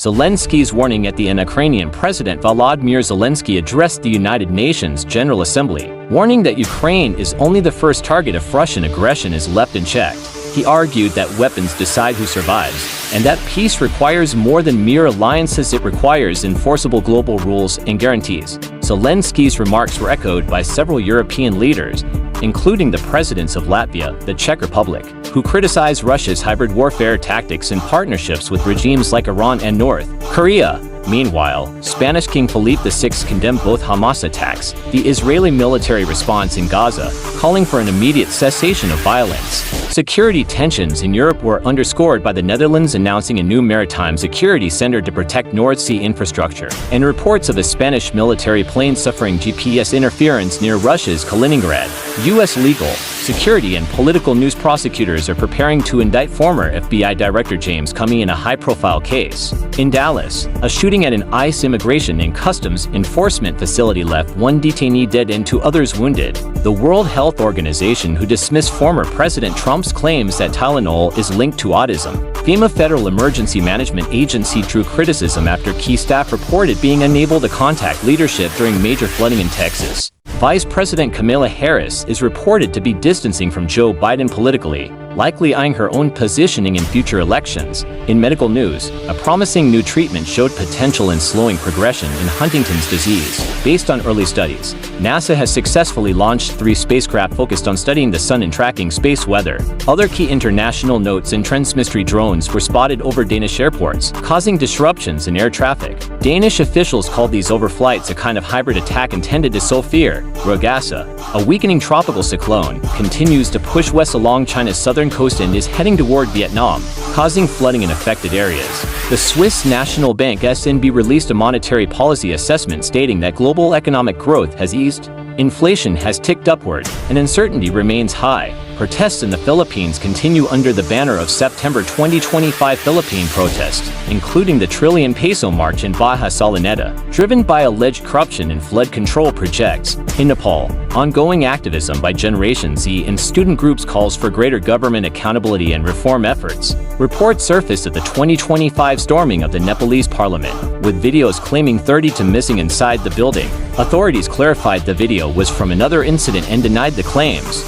Zelensky's warning at the Ukrainian President Volodymyr Zelenskyy addressed the United Nations General Assembly, warning that Ukraine is only the first target if Russian aggression is left unchecked. He argued that weapons decide who survives, and that peace requires more than mere alliances, it requires enforceable global rules and guarantees. Zelenskyy's remarks were echoed by several European leaders, including the presidents of Latvia, the Czech Republic, who criticized Russia's hybrid warfare tactics and partnerships with regimes like Iran and North Korea. Meanwhile, Spanish King Philippe VI condemned both Hamas attacks, the Israeli military response in Gaza, calling for an immediate cessation of violence. Security tensions in Europe were underscored by the Netherlands announcing a new maritime security center to protect North Sea infrastructure, and reports of a Spanish military plane suffering GPS interference near Russia's Kaliningrad. U.S. legal, security, and political news prosecutors are preparing to indict former FBI Director James Comey in a high-profile case. In Dallas, a shooting at an ICE immigration and customs enforcement facility left one detainee dead and two others wounded. The World Health Organization, who dismissed former President Trump's claims that Tylenol is linked to autism. FEMA Federal Emergency Management Agency drew criticism after key staff reported being unable to contact leadership during major flooding in Texas. Vice President Kamala Harris is reported to be distancing from Joe Biden politically, likely eyeing her own positioning in future elections. In medical news, a promising new treatment showed potential in slowing progression in Huntington's disease. Based on early studies, NASA has successfully launched 3 spacecraft focused on studying the sun and tracking space weather. Other key international notes and transmistry drones were spotted over Danish airports, causing disruptions in air traffic. Danish officials called these overflights a kind of hybrid attack intended to sow fear. Gaza, a weakening tropical cyclone, continues to push west along China's southern coast and is heading toward Vietnam, causing flooding in affected areas. The Swiss National Bank SNB released a monetary policy assessment stating that global economic growth has eased, inflation has ticked upward, and uncertainty remains high. Protests in the Philippines continue under the banner of September 2025 Philippine protests, including the trillion peso march in Baja Salineta, driven by alleged corruption and flood control projects. In Nepal, ongoing activism by Generation Z and student groups calls for greater government accountability and reform efforts. Reports surfaced of the 2025 storming of the Nepalese parliament, with videos claiming 30 missing inside the building. Authorities clarified the video was from another incident and denied the claims.